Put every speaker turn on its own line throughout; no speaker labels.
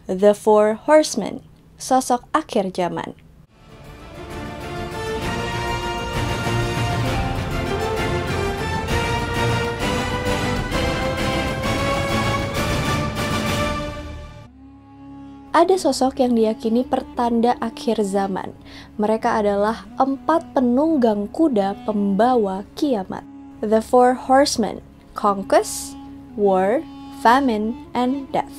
The Four Horsemen, sosok akhir zaman. Ada sosok yang diyakini pertanda akhir zaman. Mereka adalah 4 penunggang kuda pembawa kiamat. The Four Horsemen, Conquest, War, Famine, and Death.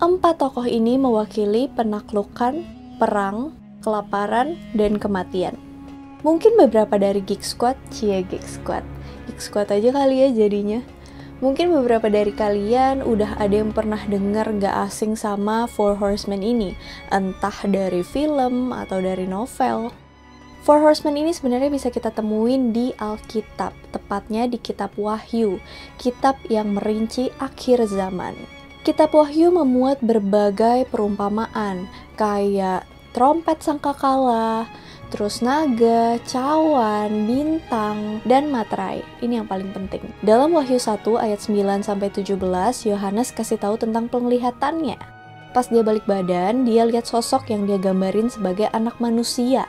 4 tokoh ini mewakili penaklukan, perang, kelaparan, dan kematian. Mungkin beberapa dari Geek Squad aja kali ya jadinya. Mungkin beberapa dari kalian udah ada yang pernah dengar gak asing sama Four Horsemen ini, entah dari film atau dari novel. Four Horsemen ini sebenarnya bisa kita temuin di Alkitab, tepatnya di Kitab Wahyu, kitab yang merinci akhir zaman. Kitab Wahyu memuat berbagai perumpamaan, kayak trompet sangkakala, terus naga, cawan, bintang, dan materai. Ini yang paling penting. Dalam Wahyu 1 ayat 9-17, Yohanes kasih tahu tentang penglihatannya. Pas dia balik badan, dia lihat sosok yang dia gambarin sebagai anak manusia.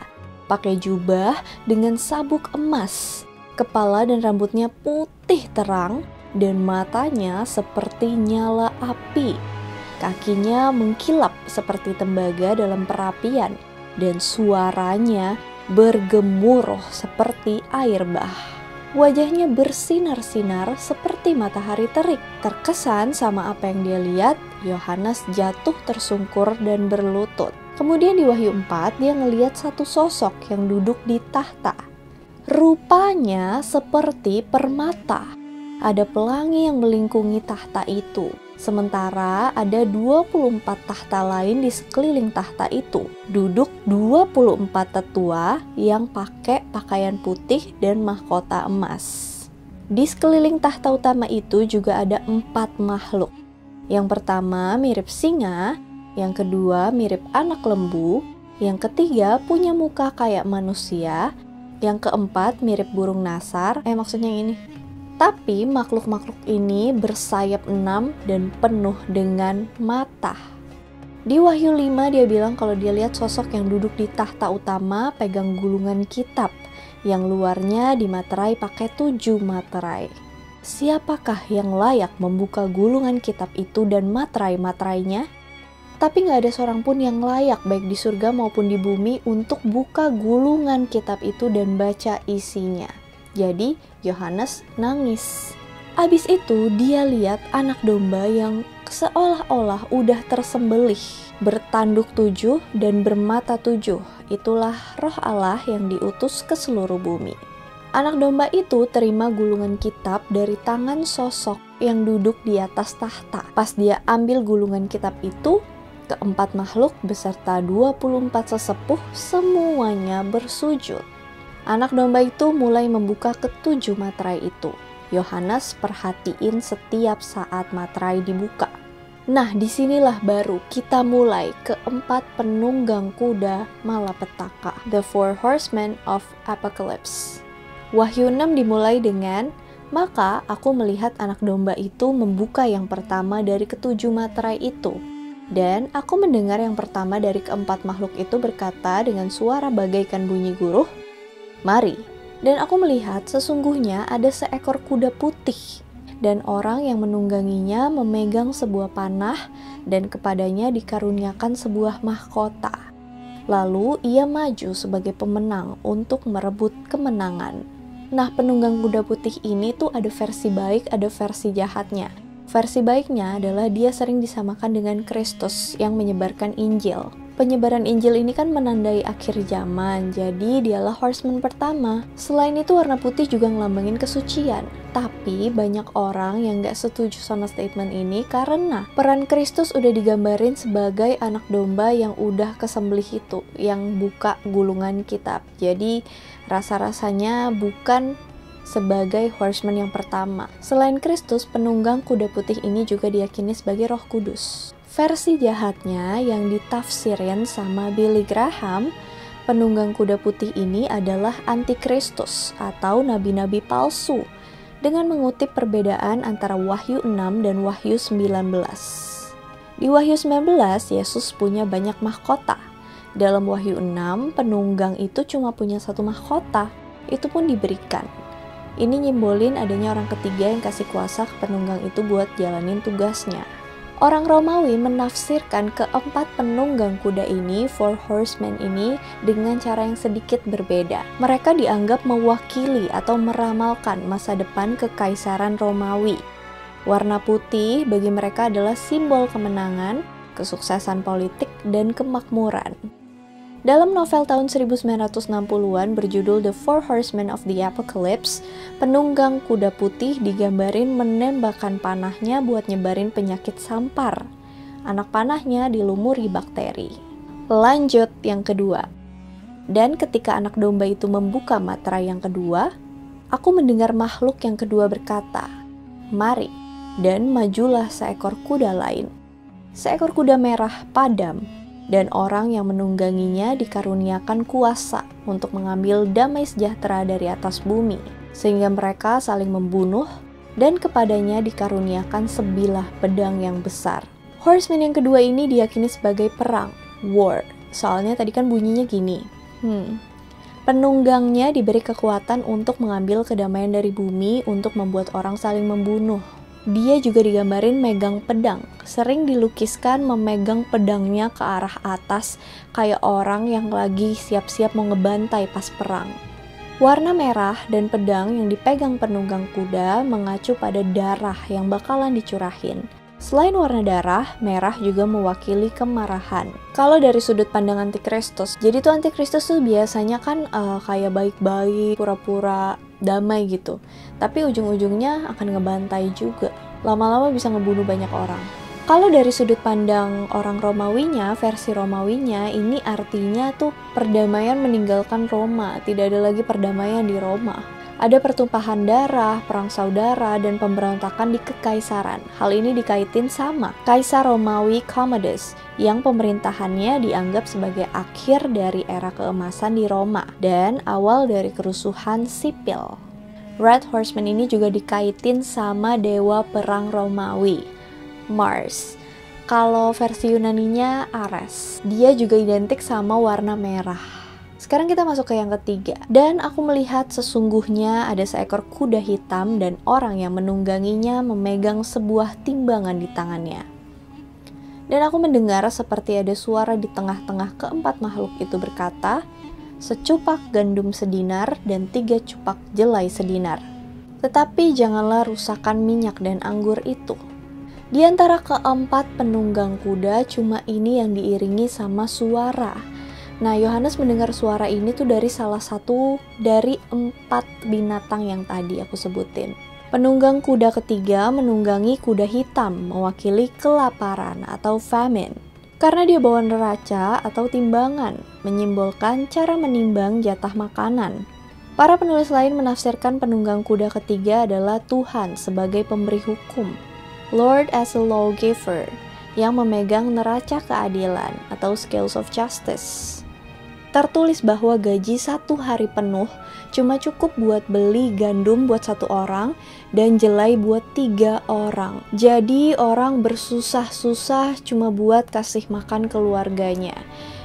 Pakai jubah dengan sabuk emas. Kepala dan rambutnya putih terang, dan matanya seperti nyala api. Kakinya mengkilap seperti tembaga dalam perapian. Dan suaranya bergemuruh seperti air bah. Wajahnya bersinar-sinar seperti matahari terik. Terkesan sama apa yang dia lihat, Yohanes jatuh tersungkur dan berlutut. Kemudian di Wahyu 4, dia ngelihat satu sosok yang duduk di tahta. Rupanya seperti permata. Ada pelangi yang melingkungi tahta itu. Sementara ada 24 tahta lain di sekeliling tahta itu. Duduk 24 tetua yang pakai pakaian putih dan mahkota emas. Di sekeliling tahta utama itu juga ada 4 makhluk. Yang pertama mirip singa, yang kedua mirip anak lembu, yang ketiga punya muka kayak manusia, yang keempat mirip burung nasar, maksudnya ini. Tapi makhluk-makhluk ini bersayap 6 dan penuh dengan mata. Di Wahyu 5 dia bilang kalau dia lihat sosok yang duduk di tahta utama pegang gulungan kitab yang luarnya dimaterai pakai 7 materai. Siapakah yang layak membuka gulungan kitab itu dan materai-materainya? Tapi gak ada seorang pun yang layak baik di surga maupun di bumi untuk buka gulungan kitab itu dan baca isinya. Jadi Yohanes nangis. Abis itu dia lihat anak domba yang seolah-olah udah tersembelih, bertanduk 7 dan bermata 7. Itulah roh Allah yang diutus ke seluruh bumi. Anak domba itu terima gulungan kitab dari tangan sosok yang duduk di atas tahta. Pas dia ambil gulungan kitab itu, keempat makhluk beserta 24 sesepuh semuanya bersujud. Anak domba itu mulai membuka ke-7 materai itu. Yohanes perhatiin setiap saat materai dibuka. Nah, disinilah baru kita mulai keempat penunggang kuda malapetaka, The Four Horsemen of Apocalypse. Wahyu 6 dimulai dengan, maka aku melihat anak domba itu membuka yang pertama dari ke-7 materai itu. Dan aku mendengar yang pertama dari keempat makhluk itu berkata dengan suara bagaikan bunyi guruh, "Mari." Dan aku melihat sesungguhnya ada seekor kuda putih, dan orang yang menungganginya memegang sebuah panah, dan kepadanya dikaruniakan sebuah mahkota. Lalu ia maju sebagai pemenang untuk merebut kemenangan. Nah, penunggang kuda putih ini tuh ada versi baik, ada versi jahatnya. Versi baiknya adalah dia sering disamakan dengan Kristus yang menyebarkan Injil. Penyebaran Injil ini kan menandai akhir zaman, jadi dialah horseman pertama. Selain itu warna putih juga ngelambangin kesucian. Tapi banyak orang yang gak setuju sama statement ini karena peran Kristus udah digambarin sebagai anak domba yang udah kesembelih itu, yang buka gulungan kitab. Jadi rasa-rasanya bukan sebagai horseman yang pertama. Selain Kristus, penunggang kuda putih ini juga diyakini sebagai Roh Kudus. Versi jahatnya yang ditafsirin sama Billy Graham, penunggang kuda putih ini adalah antikristus atau nabi-nabi palsu, dengan mengutip perbedaan antara Wahyu 6 dan Wahyu 19. Di Wahyu 19, Yesus punya banyak mahkota. Dalam Wahyu 6, penunggang itu cuma punya satu mahkota, itu pun diberikan. Ini nyimbolin adanya orang ketiga yang kasih kuasa ke penunggang itu buat jalanin tugasnya. Orang Romawi menafsirkan keempat penunggang kuda ini, four horsemen ini, dengan cara yang sedikit berbeda. Mereka dianggap mewakili atau meramalkan masa depan kekaisaran Romawi. Warna putih bagi mereka adalah simbol kemenangan, kesuksesan politik, dan kemakmuran. Dalam novel tahun 1960-an berjudul The Four Horsemen of the Apocalypse, penunggang kuda putih digambarin menembakkan panahnya buat nyebarin penyakit sampar. Anak panahnya dilumuri bakteri. Lanjut yang kedua. Dan ketika anak domba itu membuka materai yang kedua, aku mendengar makhluk yang kedua berkata, "Mari," dan majulah seekor kuda lain. Seekor kuda merah padam, dan orang yang menungganginya dikaruniakan kuasa untuk mengambil damai sejahtera dari atas bumi, sehingga mereka saling membunuh, dan kepadanya dikaruniakan sebilah pedang yang besar. Horseman yang kedua ini diyakini sebagai perang, war, soalnya tadi kan bunyinya gini. Penunggangnya diberi kekuatan untuk mengambil kedamaian dari bumi untuk membuat orang saling membunuh. Dia juga digambarin megang pedang, sering dilukiskan memegang pedangnya ke arah atas kayak orang yang lagi siap-siap mau ngebantai pas perang. Warna merah dan pedang yang dipegang penunggang kuda mengacu pada darah yang bakalan dicurahin. Selain warna darah, merah juga mewakili kemarahan. Kalau dari sudut pandang antikristus, jadi tuh antikristus tuh biasanya kan kayak baik-baik, pura-pura damai gitu. Tapi ujung-ujungnya akan ngebantai juga. Lama-lama bisa ngebunuh banyak orang. Kalau dari sudut pandang orang Romawinya, versi Romawinya, ini artinya tuh perdamaian meninggalkan Roma. Tidak ada lagi perdamaian di Roma. Ada pertumpahan darah, perang saudara, dan pemberontakan di kekaisaran. Hal ini dikaitin sama Kaisar Romawi Commodus, yang pemerintahannya dianggap sebagai akhir dari era keemasan di Roma dan awal dari kerusuhan sipil. Red Horseman ini juga dikaitin sama dewa perang Romawi, Mars. Kalau versi Yunaninya Ares. Dia juga identik sama warna merah. Sekarang kita masuk ke yang ketiga. Dan aku melihat sesungguhnya ada seekor kuda hitam dan orang yang menungganginya memegang sebuah timbangan di tangannya. Dan aku mendengar seperti ada suara di tengah-tengah keempat makhluk itu berkata, "Secupak gandum sedinar dan 3 cupak jelai sedinar. Tetapi janganlah rusakkan minyak dan anggur itu." Di antara keempat penunggang kuda, cuma ini yang diiringi sama suara. Nah, Yohanes mendengar suara ini tuh dari salah satu dari 4 binatang yang tadi aku sebutin. Penunggang kuda ketiga menunggangi kuda hitam, mewakili kelaparan atau famine. Karena dia bawa neraca atau timbangan, menyimbolkan cara menimbang jatah makanan. Para penulis lain menafsirkan penunggang kuda ketiga adalah Tuhan sebagai pemberi hukum, Lord as a lawgiver, yang memegang neraca keadilan atau scales of justice. Tertulis bahwa gaji 1 hari penuh cuma cukup buat beli gandum buat 1 orang dan jelai buat 3 orang. Jadi orang bersusah-susah cuma buat kasih makan keluarganya.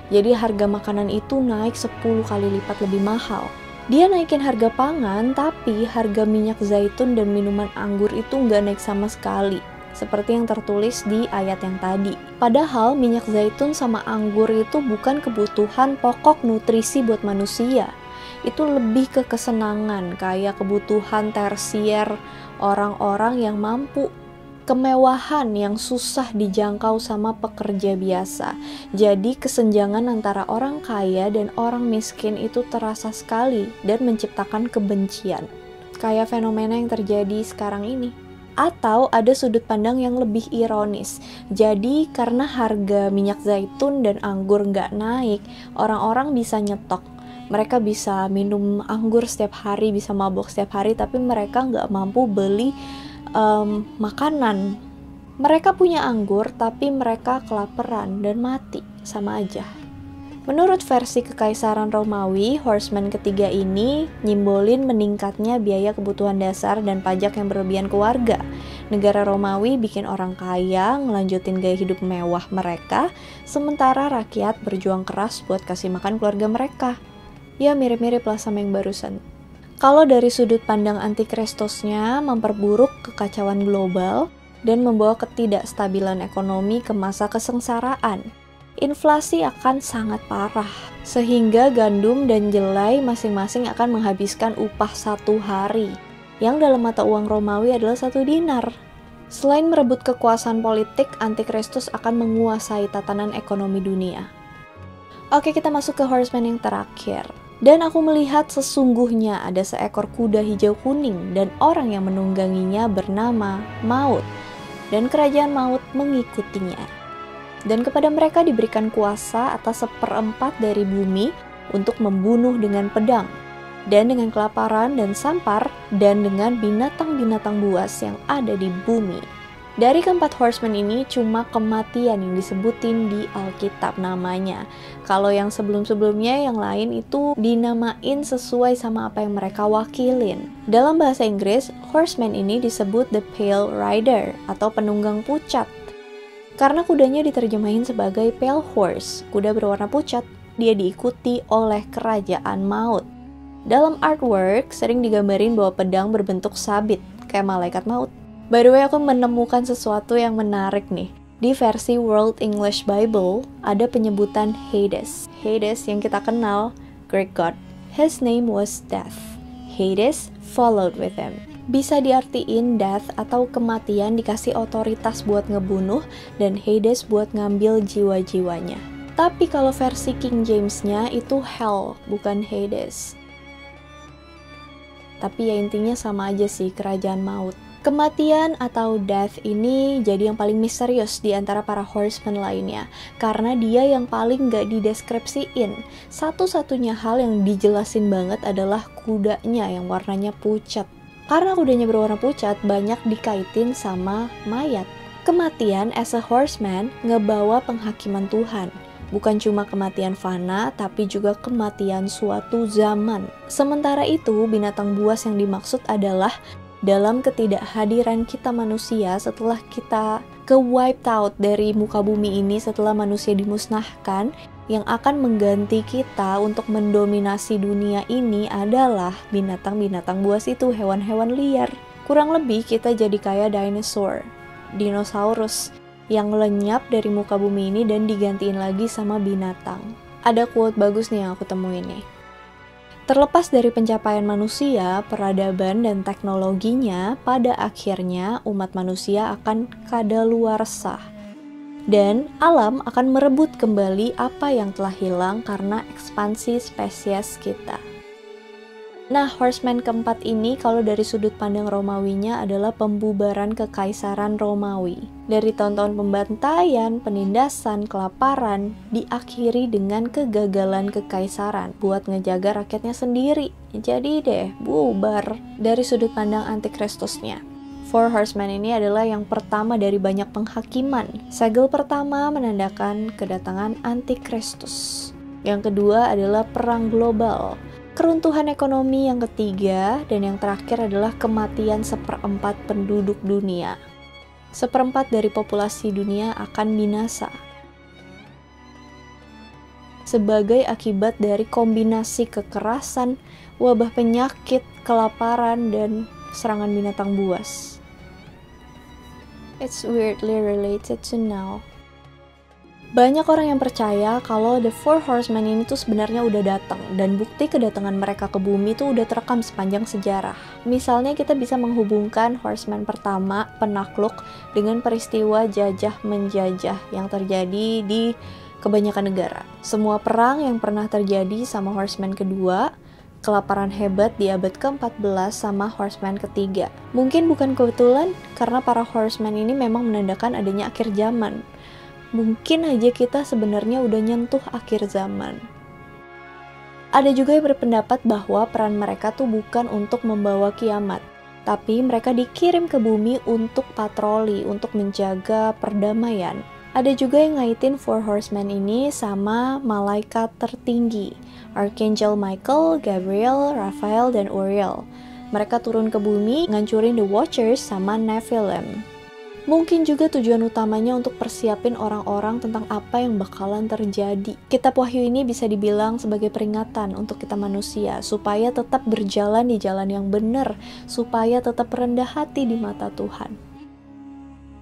Jadi harga makanan itu naik 10 kali lipat lebih mahal. Dia naikin harga pangan, tapi harga minyak zaitun dan minuman anggur itu nggak naik sama sekali. Seperti yang tertulis di ayat yang tadi. Padahal minyak zaitun sama anggur itu bukan kebutuhan pokok nutrisi buat manusia. Itu lebih ke kesenangan, kayak kebutuhan tersier orang-orang yang mampu. Kemewahan yang susah dijangkau sama pekerja biasa. Jadi kesenjangan antara orang kaya dan orang miskin itu terasa sekali dan menciptakan kebencian. Kayak fenomena yang terjadi sekarang ini. Atau ada sudut pandang yang lebih ironis. Jadi karena harga minyak zaitun dan anggur nggak naik, orang-orang bisa nyetok. Mereka bisa minum anggur setiap hari, bisa mabok setiap hari, tapi mereka nggak mampu beli makanan. Mereka punya anggur, tapi mereka kelaparan dan mati, sama aja. Menurut versi Kekaisaran Romawi, Horseman ketiga ini nyimbolin meningkatnya biaya kebutuhan dasar dan pajak yang berlebihan ke warga. Negara Romawi bikin orang kaya ngelanjutin gaya hidup mewah mereka, sementara rakyat berjuang keras buat kasih makan keluarga mereka. Ya mirip-mirip lah sama yang barusan. Kalau dari sudut pandang Antikristosnya, memperburuk kekacauan global dan membawa ketidakstabilan ekonomi ke masa kesengsaraan. Inflasi akan sangat parah, sehingga gandum dan jelai masing-masing akan menghabiskan upah 1 hari, yang dalam mata uang Romawi adalah 1 dinar. Selain merebut kekuasaan politik, Antikristus akan menguasai tatanan ekonomi dunia. Oke, kita masuk ke Horseman yang terakhir. Dan aku melihat sesungguhnya ada seekor kuda hijau kuning dan orang yang menungganginya bernama Maut, dan kerajaan maut mengikutinya. Dan kepada mereka diberikan kuasa atas 1/4 dari bumi untuk membunuh dengan pedang, dan dengan kelaparan dan sampar, dan dengan binatang-binatang buas yang ada di bumi. Dari keempat horseman ini cuma kematian yang disebutin di Alkitab namanya. Kalau yang sebelum-sebelumnya yang lain itu dinamain sesuai sama apa yang mereka wakilin. Dalam bahasa Inggris, horseman ini disebut the pale rider atau penunggang pucat. Karena kudanya diterjemahin sebagai pale horse, kuda berwarna pucat, dia diikuti oleh kerajaan maut. Dalam artwork sering digambarin bahwa pedang berbentuk sabit, kayak malaikat maut. By the way, aku menemukan sesuatu yang menarik nih. Di versi World English Bible, ada penyebutan Hades. Hades yang kita kenal, Greek god. His name was Death. Hades followed with him. Bisa diartiin death atau kematian dikasih otoritas buat ngebunuh, dan Hades buat ngambil jiwa-jiwanya. Tapi kalau versi King James-nya itu hell, bukan Hades. Tapi ya intinya sama aja sih, kerajaan maut. Kematian atau death ini jadi yang paling misterius di antara para horseman lainnya, karena dia yang paling gak dideskripsiin. Satu-satunya hal yang dijelasin banget adalah kudanya yang warnanya pucat. Karena kudanya berwarna pucat, banyak dikaitin sama mayat. Kematian as a horseman ngebawa penghakiman Tuhan. Bukan cuma kematian fana, tapi juga kematian suatu zaman. Sementara itu, binatang buas yang dimaksud adalah dalam ketidakhadiran kita manusia setelah kita ke-wiped out dari muka bumi ini, setelah manusia dimusnahkan, yang akan mengganti kita untuk mendominasi dunia ini adalah binatang-binatang buas itu, hewan-hewan liar. Kurang lebih kita jadi kayak dinosaurus yang lenyap dari muka bumi ini dan digantiin lagi sama binatang. Ada quote bagus nih yang aku temuin nih. Terlepas dari pencapaian manusia, peradaban, dan teknologinya, pada akhirnya umat manusia akan kadaluarsa. Dan alam akan merebut kembali apa yang telah hilang karena ekspansi spesies kita. Nah, horseman keempat ini kalau dari sudut pandang Romawinya adalah pembubaran kekaisaran Romawi. Dari tahun-tahun pembantaian, penindasan, kelaparan, diakhiri dengan kegagalan kekaisaran buat ngejaga rakyatnya sendiri. Jadi deh, bubar. Dari sudut pandang Antikristusnya, Four Horsemen ini adalah yang pertama dari banyak penghakiman. Segel pertama menandakan kedatangan Antikristus. Yang kedua adalah perang global. Keruntuhan ekonomi yang ketiga, dan yang terakhir adalah kematian 1/4 penduduk dunia. 1/4 dari populasi dunia akan binasa sebagai akibat dari kombinasi kekerasan, wabah penyakit, kelaparan, dan serangan binatang buas. It's weirdly related to now. Banyak orang yang percaya kalau The Four Horsemen ini tuh sebenarnya udah datang, dan bukti kedatangan mereka ke bumi tuh udah terekam sepanjang sejarah. Misalnya kita bisa menghubungkan Horseman pertama, penakluk, dengan peristiwa jajah-menjajah yang terjadi di kebanyakan negara. Semua perang yang pernah terjadi sama Horseman kedua, kelaparan hebat di abad ke-14 sama Horseman ketiga. Mungkin bukan kebetulan, karena para Horseman ini memang menandakan adanya akhir zaman. Mungkin aja kita sebenarnya udah nyentuh akhir zaman. Ada juga yang berpendapat bahwa peran mereka tuh bukan untuk membawa kiamat, tapi mereka dikirim ke bumi untuk patroli, untuk menjaga perdamaian. Ada juga yang ngaitin Four Horsemen ini sama malaikat tertinggi, Archangel Michael, Gabriel, Raphael, dan Uriel. Mereka turun ke bumi, ngancurin The Watchers sama Nephilim. Mungkin juga tujuan utamanya untuk persiapin orang-orang tentang apa yang bakalan terjadi. Kitab Wahyu ini bisa dibilang sebagai peringatan untuk kita manusia, supaya tetap berjalan di jalan yang benar, supaya tetap rendah hati di mata Tuhan.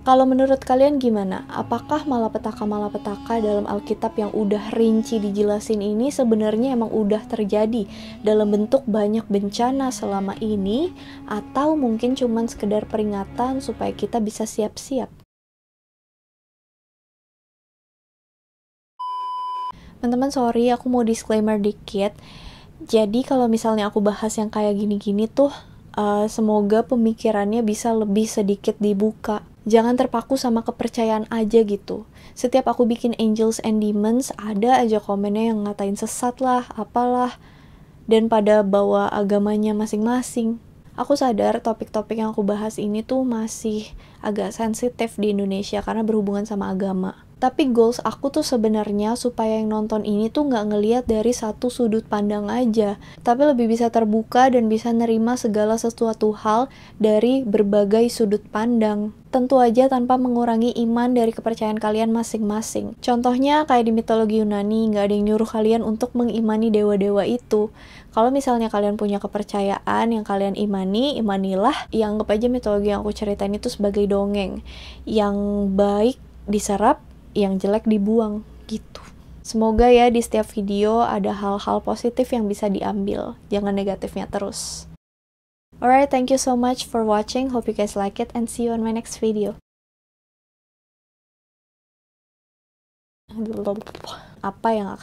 Kalau menurut kalian gimana? Apakah malapetaka-malapetaka dalam Alkitab yang udah rinci dijelasin ini sebenarnya emang udah terjadi dalam bentuk banyak bencana selama ini, atau mungkin cuman sekedar peringatan supaya kita bisa siap-siap? Teman-teman, sorry, aku mau disclaimer dikit. Jadi kalau misalnya aku bahas yang kayak gini-gini tuh, semoga pemikirannya bisa lebih sedikit dibuka. Jangan terpaku sama kepercayaan aja gitu. Setiap aku bikin Angels and Demons, ada aja komennya yang ngatain sesat lah, apalah, dan pada bawa agamanya masing-masing. Aku sadar topik-topik yang aku bahas ini tuh masih agak sensitif di Indonesia karena berhubungan sama agama. Tapi goals aku tuh sebenarnya supaya yang nonton ini tuh nggak ngelihat dari satu sudut pandang aja, tapi lebih bisa terbuka dan bisa nerima segala sesuatu hal dari berbagai sudut pandang. Tentu aja tanpa mengurangi iman dari kepercayaan kalian masing-masing. Contohnya kayak di mitologi Yunani, nggak ada yang nyuruh kalian untuk mengimani dewa-dewa itu. Kalau misalnya kalian punya kepercayaan yang kalian imani, imanilah. Ya anggap aja mitologi yang aku ceritain itu sebagai dongeng. Yang baik diserap, yang jelek dibuang gitu. Semoga ya di setiap video ada hal-hal positif yang bisa diambil, jangan negatifnya terus. Alright, thank you so much for watching. Hope you guys like it and see you on my next video. Apa yang